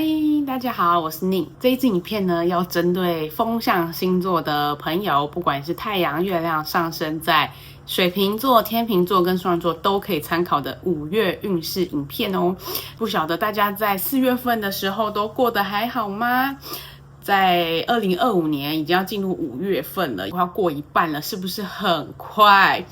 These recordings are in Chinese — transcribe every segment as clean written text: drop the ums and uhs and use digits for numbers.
嗨，大家好，我是宁。这一支影片呢，要针对风象星座的朋友，不管是太阳、月亮上升在水瓶座、天秤座跟双鱼座，都可以参考的5月运势影片哦。不晓得大家在4月份的时候都过得还好吗？在2025年已经要进入5月份了，快要过一半了，是不是很快？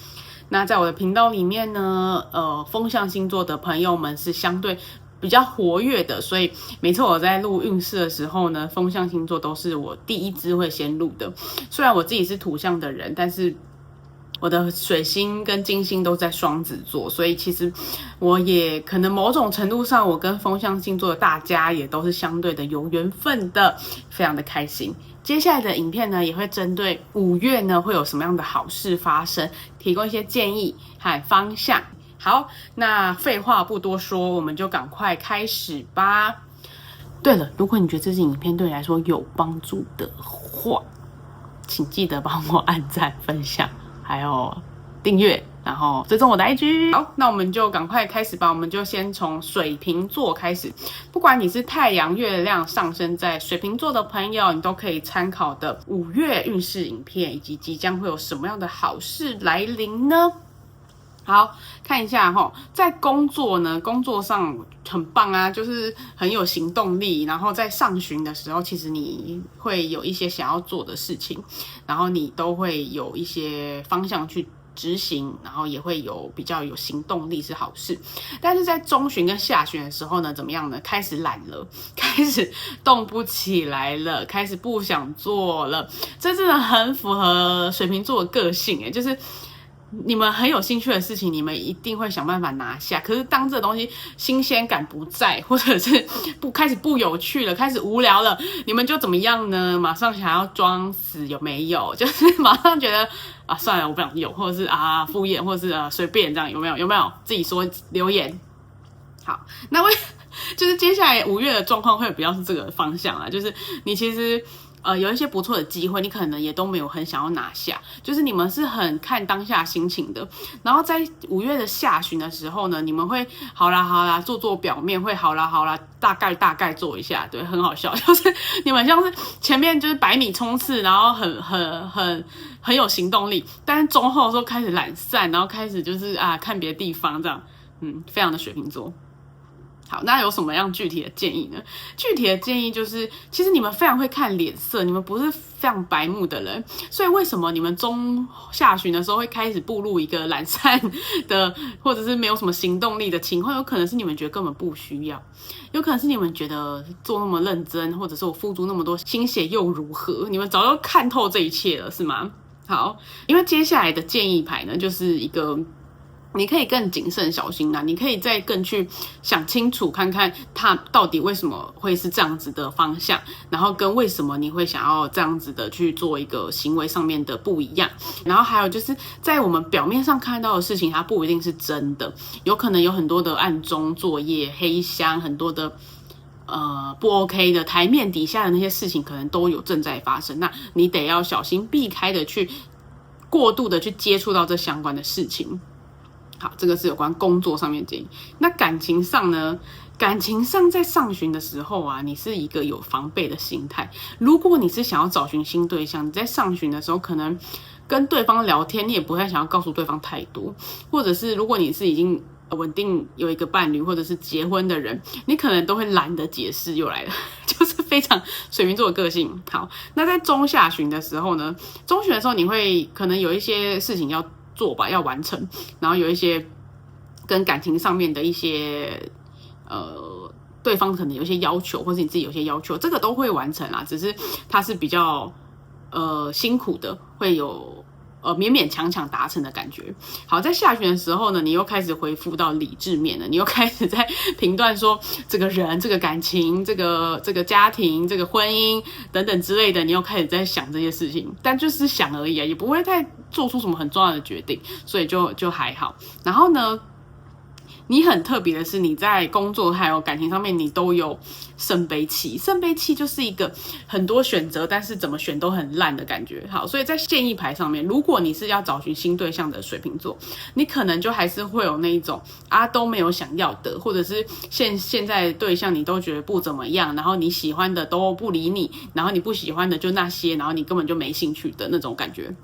那在我的频道里面呢，风象星座的朋友们是相对比较活跃的，所以每次我在录运势的时候呢，风象星座都是我第一支会先录的。虽然我自己是土象的人，但是我的水星跟金星都在双子座，所以其实我也可能某种程度上，我跟风象星座的大家也都是相对的有缘分的，非常的开心。接下来的影片呢，也会针对5月呢会有什么样的好事发生，提供一些建议和方向。好，那废话不多说，我们就赶快开始吧。对了，如果你觉得这支影片对你来说有帮助的话，请记得帮我按赞、分享，还有订阅，然后追踪我的 IG。好，那我们就赶快开始吧。我们就先从水瓶座开始。不管你是太阳、月亮上升在水瓶座的朋友，你都可以参考的5月运势影片，以及即将会有什么样的好事来临呢？好，看一下齁，在工作呢，工作上很棒啊，就是很有行动力。然后在上旬的时候，其实你会有一些想要做的事情，然后你都会有一些方向去执行，然后也会有比较有行动力，是好事。但是在中旬跟下旬的时候呢，怎么样呢？开始懒了，开始动不起来了，开始不想做了。这真的很符合水瓶座的个性欸，就是你们很有兴趣的事情，你们一定会想办法拿下。可是当这东西新鲜感不在，或者是开始不有趣了，开始无聊了，你们就怎么样呢？马上想要装死，有没有？就是马上觉得啊，算了，我不想有，或者是敷衍，或者是随便这样，有没有？有没有？自己说留言。好，那就是接下来5月的状况会比较是这个方向啦，就是你其实有一些不错的机会，你可能也都没有很想要拿下，就是你们是很看当下心情的。然后在5月的下旬的时候呢，你们会好啦做表面，会好啦大概做一下，对，很好笑，就是你们像是前面就是百米冲刺，然后很有行动力，但是中后的时候开始懒散，然后开始就是看别的地方这样，非常的水瓶座。好，那有什么样具体的建议呢？具体的建议就是，其实你们非常会看脸色，你们不是非常白目的人，所以为什么你们中下旬的时候会开始步入一个懒散的，或者是没有什么行动力的情况？有可能是你们觉得根本不需要，有可能是你们觉得做那么认真，或者是我付出那么多心血又如何？你们早就看透这一切了，是吗？好，因为接下来的建议牌呢，就是一个你可以更谨慎小心啦，你可以再更去想清楚，看看它到底为什么会是这样子的方向，然后跟为什么你会想要这样子的去做一个行为上面的不一样。然后还有就是在我们表面上看到的事情，它不一定是真的，有可能有很多的暗中作业、黑箱，很多的不 OK 的台面底下的那些事情，可能都有正在发生。那你得要小心避开的去过度的去接触到这相关的事情。好，这个是有关工作上面的建议。那感情上呢？感情上在上旬的时候啊，你是一个有防备的心态。如果你是想要找寻新对象，你在上旬的时候可能跟对方聊天，你也不太想要告诉对方太多，或者是如果你是已经稳定有一个伴侣或者是结婚的人，你可能都会懒得解释，又来了，就是非常水瓶座的个性。好，那在中下旬的时候呢，中旬的时候你会可能有一些事情要做吧，要完成，然后有一些跟感情上面的一些对方可能有一些要求，或是你自己有些要求，这个都会完成啦，只是它是比较辛苦的，会有勉勉强强达成的感觉。好，在下旬的时候呢，你又开始恢复到理智面了，你又开始在评断说这个人、这个感情、这个家庭、这个婚姻等等之类的，你又开始在想这些事情，但就是想而已啊，也不会太做出什么很重要的决定，所以就还好。然后呢，你很特别的是，你在工作还有感情上面，你都有圣杯七。圣杯七就是一个很多选择，但是怎么选都很烂的感觉。好，所以在建议牌上面，如果你是要找寻新对象的水瓶座，你可能就还是会有那一种都没有想要的，或者是现在的对象你都觉得不怎么样，然后你喜欢的都不理你，然后你不喜欢的就那些，然后你根本就没兴趣的那种感觉。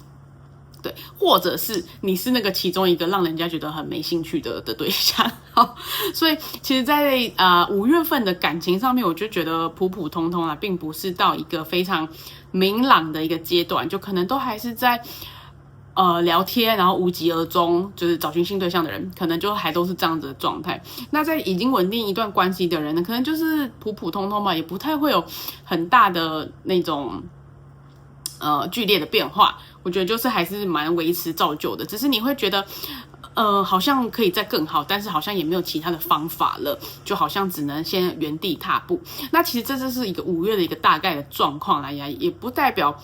对，或者是你是那个其中一个让人家觉得很没兴趣的对象。好，所以其实在5月份的感情上面，我就觉得普普通通啦，并不是到一个非常明朗的一个阶段，就可能都还是在聊天，然后无疾而终，就是找寻新对象的人，可能就还都是这样子的状态。那在已经稳定一段关系的人呢，可能就是普普通通吧，也不太会有很大的那种剧烈的变化。我觉得就是还是蛮维持照旧的，只是你会觉得好像可以再更好，但是好像也没有其他的方法了，就好像只能先原地踏步。那其实这就是一个5月的一个大概的状况来呀，也不代表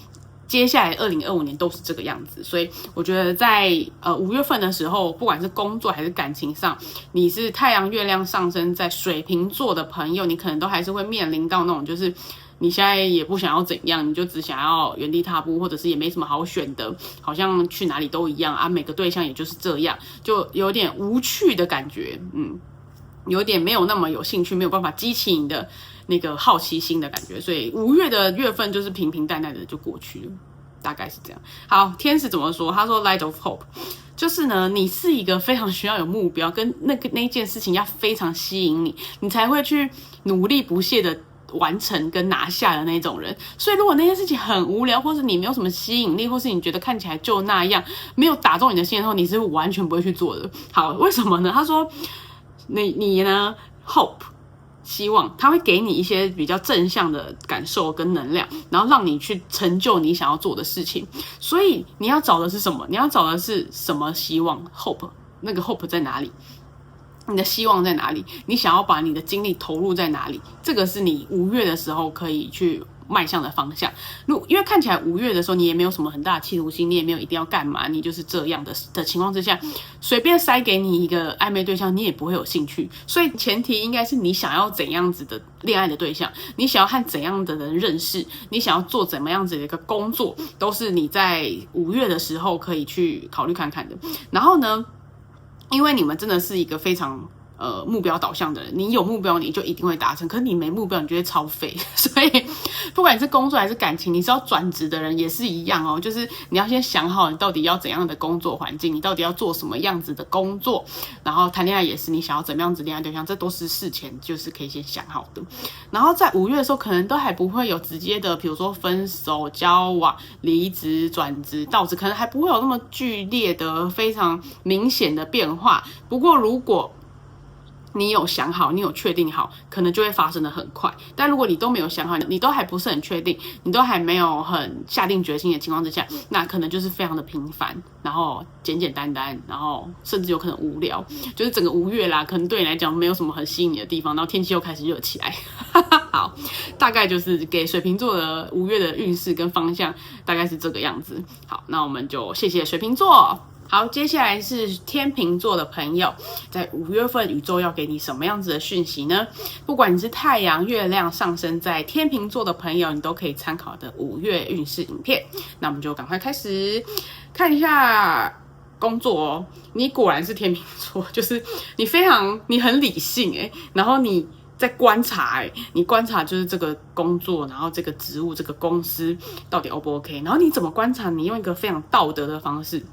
接下来2025年都是这个样子。所以我觉得在5月份的时候，不管是工作还是感情上，你是太阳月亮上升在水瓶座的朋友，你可能都还是会面临到那种就是你现在也不想要怎样，你就只想要原地踏步，或者是也没什么好选的，好像去哪里都一样啊，每个对象也就是这样，就有点无趣的感觉，有点没有那么有兴趣，没有办法激起你的那个好奇心的感觉，所以5月的月份就是平平淡淡的就过去了，大概是这样。好，天使怎么说？他说 Light of Hope， 就是呢，你是一个非常需要有目标，跟那件事情要非常吸引你，你才会去努力不懈的完成跟拿下的那种人。所以如果那件事情很无聊，或是你没有什么吸引力，或是你觉得看起来就那样，没有打中你的心的时候，你是完全不会去做的。好，为什么呢？他说你呢 hope 希望，他会给你一些比较正向的感受跟能量，然后让你去成就你想要做的事情。所以你要找的是什么？你要找的是什么希望 hope？ 那个 hope 在哪里？你的希望在哪里？你想要把你的精力投入在哪里？这个是你5月的时候可以去迈向的方向。因为看起来5月的时候你也没有什么很大的企图心，你也没有一定要干嘛，你就是这样的情况之下，随便塞给你一个暧昧对象，你也不会有兴趣。所以前提应该是你想要怎样子的恋爱的对象，你想要和怎样的人认识，你想要做怎么样子的一个工作，都是你在5月的时候可以去考虑看看的。然后呢，因为你们真的是一个非常目标导向的人，你有目标你就一定会达成，可是你没目标你就会超废。所以不管你是工作还是感情，你是要转职的人也是一样哦，就是你要先想好你到底要怎样的工作环境，你到底要做什么样子的工作，然后谈恋爱也是你想要怎么样子恋爱对象，这都是事前就是可以先想好的。然后在5月的时候可能都还不会有直接的比如说分手、交往、离职、转职、到职，可能还不会有那么剧烈的非常明显的变化。不过如果你有想好，你有确定好，可能就会发生的很快。但如果你都没有想好，你都还不是很确定，你都还没有很下定决心的情况之下，那可能就是非常的平凡，然后简简单单，然后甚至有可能无聊，就是整个5月啦，可能对你来讲没有什么很吸引你的地方，然后天气又开始热起来。好，大概就是给水瓶座的5月的运势跟方向大概是这个样子。好，那我们就谢谢水瓶座。好，接下来是天秤座的朋友，在5月份宇宙要给你什么样子的讯息呢？不管你是太阳、月亮上升在天秤座的朋友，你都可以参考的5月运势影片。那我们就赶快开始看一下工作哦。你果然是天秤座，就是你很理性然后你在观察你观察就是这个工作，然后这个职务、这个公司到底 O 不 OK？ 然后你怎么观察？你用一个非常道德的方式。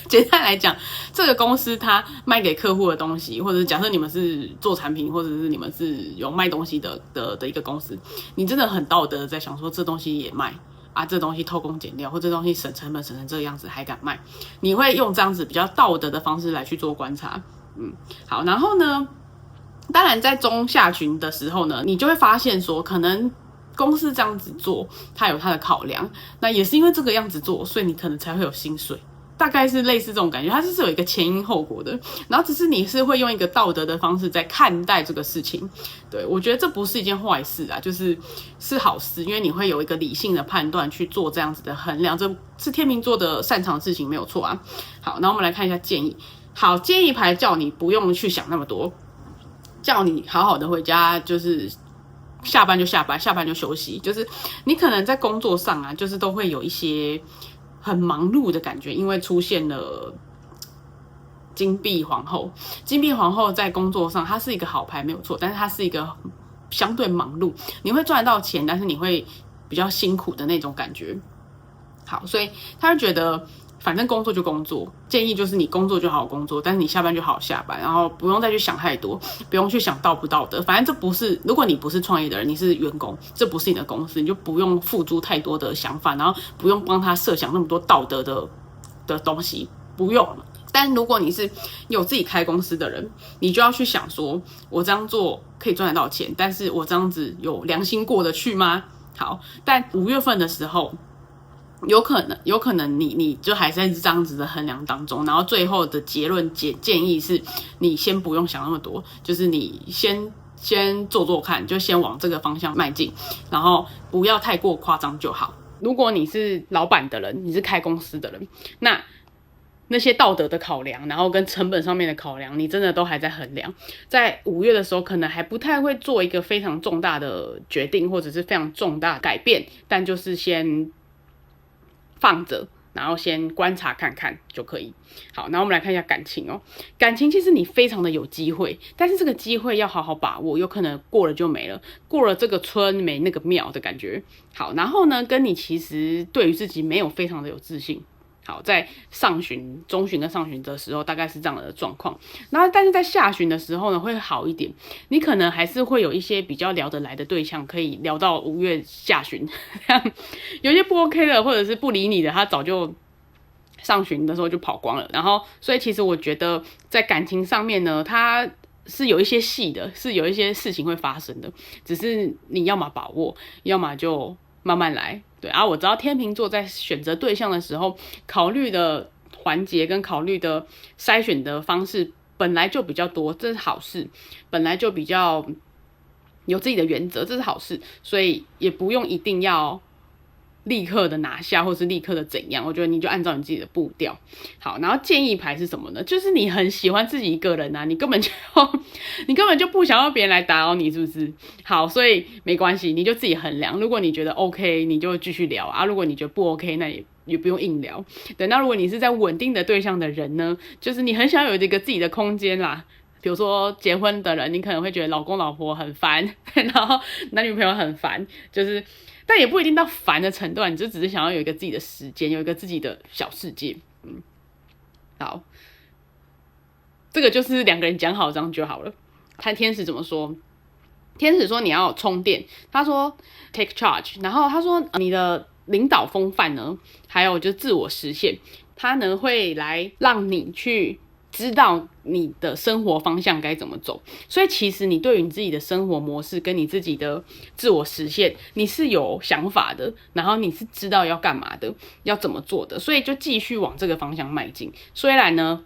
简单来讲，这个公司它卖给客户的东西，或者是假设你们是做产品，或者是你们是有卖东西的一个公司，你真的很道德的在想说这东西也卖啊，这东西偷工减料，或这东西省成本省成这个样子还敢卖，你会用这样子比较道德的方式来去做观察。好，然后呢，当然在中下旬的时候呢，你就会发现说可能公司这样子做它有它的考量，那也是因为这个样子做，所以你可能才会有薪水，大概是类似这种感觉，它是有一个前因后果的，然后只是你是会用一个道德的方式在看待这个事情。对，我觉得这不是一件坏事啊，就是好事，因为你会有一个理性的判断去做这样子的衡量，这是天秤座的擅长的事情，没有错啊。好，那我们来看一下建议。好，建议牌叫你不用去想那么多，叫你好好的回家，就是下班就下班，下班就休息。就是你可能在工作上啊，就是都会有一些很忙碌的感觉，因为出现了金币皇后。金币皇后在工作上，它是一个好牌没有错，但是它是一个相对忙碌，你会赚得到钱，但是你会比较辛苦的那种感觉。好，所以他会觉得反正工作就工作，建议就是你工作就好好工作，但是你下班就好好下班，然后不用再去想太多，不用去想道不道德，反正这不是，如果你不是创业的人，你是员工，这不是你的公司，你就不用付诸太多的想法，然后不用帮他设想那么多道德的东西，不用。但如果你是有自己开公司的人，你就要去想说，我这样做可以赚得到钱，但是我这样子有良心过得去吗？好，但5月份的时候，有可能你就还在这样子的衡量当中，然后最后的结论建议是，你先不用想那么多，就是你先做做看，就先往这个方向迈进，然后不要太过夸张就好。如果你是老板的人，你是开公司的人，那些道德的考量，然后跟成本上面的考量，你真的都还在衡量。在5月的时候，可能还不太会做一个非常重大的决定，或者是非常重大的改变，但就是先放着，然后先观察看看就可以。好，然后我们来看一下感情哦。感情其实你非常的有机会，但是这个机会要好好把握，有可能过了就没了，过了这个村没那个庙的感觉。好，然后呢，跟你其实对于自己没有非常的有自信。好，在上旬、中旬跟上旬的时候，大概是这样的状况。然后，但是在下旬的时候呢，会好一点。你可能还是会有一些比较聊得来的对象，可以聊到5月下旬。有些不 OK 的，或者是不理你的，他早就上旬的时候就跑光了。然后，所以其实我觉得在感情上面呢，它是有一些戏的，是有一些事情会发生的，只是你要么把握，要么就慢慢来。对啊，我知道天秤座在选择对象的时候，考虑的环节跟考虑的筛选的方式本来就比较多，这是好事，本来就比较有自己的原则，这是好事，所以也不用一定要立刻的拿下，或是立刻的怎样，我觉得你就按照你自己的步调。好，然后建议牌是什么呢？就是你很喜欢自己一个人啊，你根本就不想要别人来打扰你，是不是？好，所以没关系，你就自己衡量。如果你觉得 OK， 你就继续聊啊；如果你觉得不 OK， 那也不用硬聊。对，那如果你是在稳定的对象的人呢，就是你很想有一个自己的空间啦。比如说结婚的人，你可能会觉得老公老婆很烦，然后男女朋友很烦，就是但也不一定到烦的程度，你就只是想要有一个自己的时间，有一个自己的小世界。好，这个就是2个人讲好这样就好了。看天使怎么说。天使说你要充电，他说 take charge， 然后他说你的领导风范呢，还有就是自我实现，他呢会来让你去知道你的生活方向该怎么走，所以其实你对于你自己的生活模式跟你自己的自我实现，你是有想法的，然后你是知道要干嘛的，要怎么做的，所以就继续往这个方向迈进。虽然呢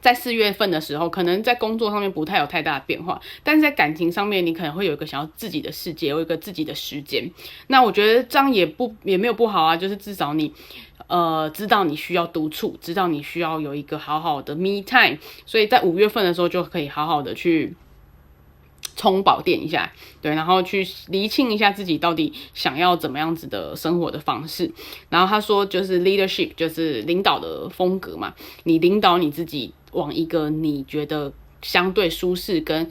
在4月份的时候，可能在工作上面不太有太大的变化，但是在感情上面，你可能会有一个想要自己的世界，有一个自己的时间。那我觉得这样也没有不好啊，就是至少你知道你需要独处，知道你需要有一个好好的 me time， 所以在5月份的时候就可以好好的去充饱电一下，对，然后去厘清一下自己到底想要怎么样子的生活的方式。然后他说就是 leadership 就是领导的风格嘛，你领导你自己往一个你觉得相对舒适跟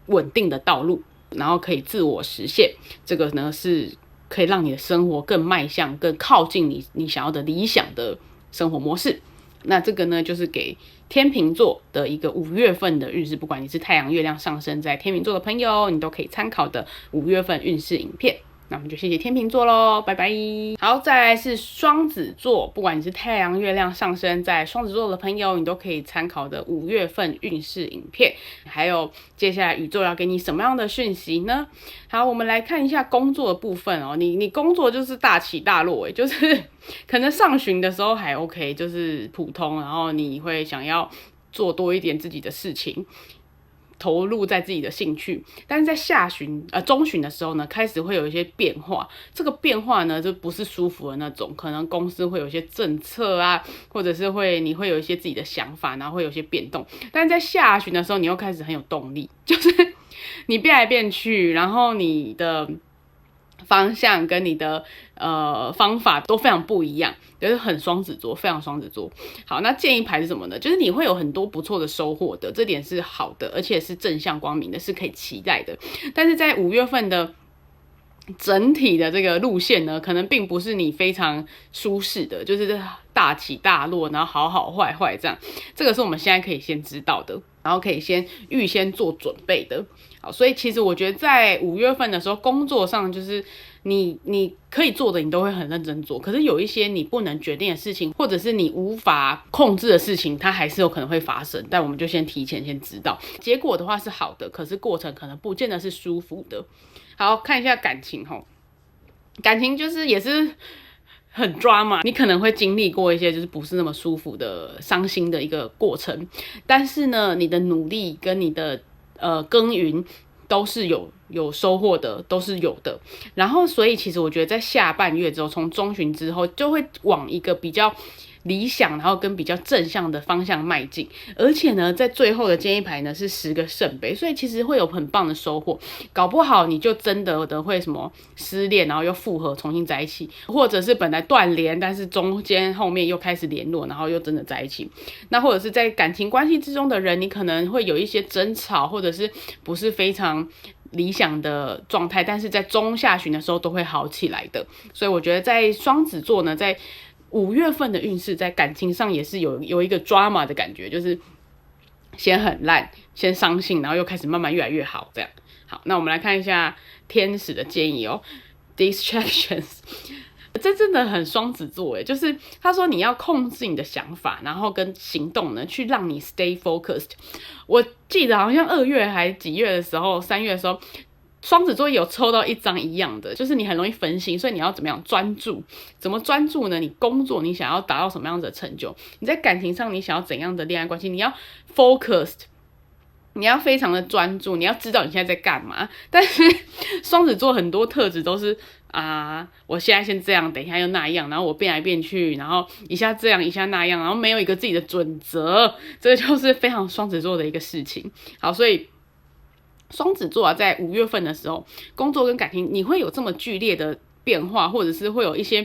稳定的道路，然后可以自我实现，这个呢是可以让你的生活更迈向更靠近你想要的理想的生活模式。那这个呢就是给天秤座的一个5月份的运势，不管你是太阳月亮上升在天秤座的朋友，你都可以参考的5月份运势影片。那我们就谢谢天秤座咯，拜拜。好，再来是双子座，不管你是太阳月亮上升在双子座的朋友，你都可以参考的5月份运势影片。还有接下来宇宙要给你什么样的讯息呢？好，我们来看一下工作的部分哦。你工作就是大起大落欸，就是可能上旬的时候还 OK， 就是普通，然后你会想要做多一点自己的事情。投入在自己的兴趣，但是在中旬的时候呢，开始会有一些变化。这个变化呢，就不是舒服的那种，可能公司会有一些政策啊，或者是你会有一些自己的想法，然后会有一些变动。但是在下旬的时候，你又开始很有动力，就是你变来变去，然后你的方向跟你的方法都非常不一样，就是很双子座，非常双子座。好，那建议牌是什么呢？就是你会有很多不错的收获的，这点是好的，而且是正向光明的，是可以期待的。但是在5月份的整体的这个路线呢，可能并不是你非常舒适的，就是大起大落，然后好好坏坏这样。这个是我们现在可以先知道的，然后可以预先做准备的。好，所以其实我觉得在5月份的时候，工作上就是你可以做的，你都会很认真做。可是有一些你不能决定的事情，或者是你无法控制的事情，它还是有可能会发生。但我们就先提前知道，结果的话是好的，可是过程可能不见得是舒服的。好，看一下感情齁，感情就是也是很drama，你可能会经历过一些就是不是那么舒服的伤心的一个过程，但是呢，你的努力跟你的耕耘都是有收获的，都是有的。然后所以其实我觉得在下半月之后，从中旬之后就会往一个比较理想，然后跟比较正向的方向迈进。而且呢，在最后的建议牌呢是10个圣杯，所以其实会有很棒的收获。搞不好你就真的会什么失恋，然后又复合重新在一起，或者是本来断联，但是中间后面又开始联络，然后又真的在一起。那或者是在感情关系之中的人，你可能会有一些争吵，或者是不是非常理想的状态，但是在中下旬的时候都会好起来的。所以我觉得在双子座呢，在5月份的运势在感情上也是有一个 drama 的感觉，就是先很烂，先伤心，然后又开始慢慢越来越好这样。好，那我们来看一下天使的建议哦 ，distractions。这真的很双子座耶，就是他说你要控制你的想法，然后跟行动呢，去让你 stay focused。我记得好像2月还几月的时候，3月的时候，双子座有抽到一张一样的，就是你很容易分心，所以你要怎么样专注？怎么专注呢？你工作你想要达到什么样子的成就？你在感情上你想要怎样的恋爱关系？你要 focused。你要非常的专注，你要知道你现在在干嘛。但是双子座很多特质都是我现在先这样，等一下又那样，然后我变来变去，然后一下这样一下那样，然后没有一个自己的准则，这个就是非常双子座的一个事情。好，所以双子座在5月份的时候，工作跟感情你会有这么剧烈的变化，或者是会有一些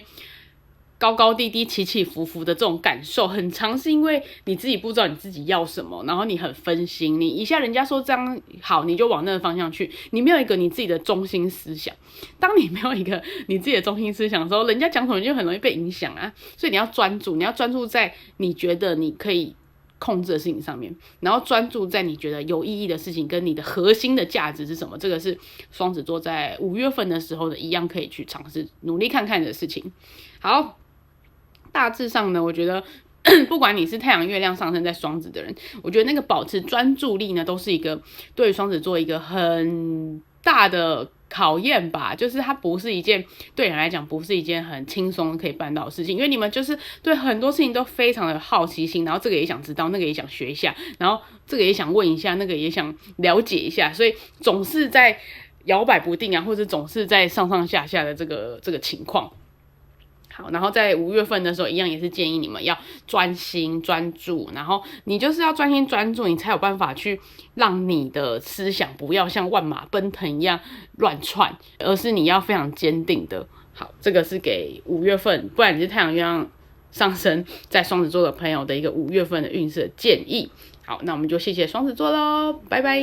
高高低低起起伏伏的这种感受，很常是因为你自己不知道你自己要什么，然后你很分心，你一下人家说这样好，你就往那个方向去，你没有一个你自己的中心思想。当你没有一个你自己的中心思想的时候，人家讲什么就很容易被影响啊。所以你要专注，你要专注在你觉得你可以控制的事情上面，然后专注在你觉得有意义的事情跟你的核心的价值是什么。这个是双子座在5月份的时候呢，一样可以去尝试努力看看的事情。好，大致上呢，我觉得不管你是太阳月亮上升在双子的人，我觉得那个保持专注力呢，都是一个对双子座一个很大的考验吧。就是它不是一件对人来讲不是一件很轻松可以办到的事情，因为你们就是对很多事情都非常的好奇心，然后这个也想知道，那个也想学一下，然后这个也想问一下，那个也想了解一下，所以总是在摇摆不定啊，或者总是在上上下下的这个情况。好，然后在5月份的时候，一样也是建议你们要专心专注，然后你就是要专心专注，你才有办法去让你的思想不要像万马奔腾一样乱窜，而是你要非常坚定的。好，这个是给5月份，不然你是太阳月亮上升在双子座的朋友的一个5月份的运势的建议。好，那我们就谢谢双子座咯，拜拜。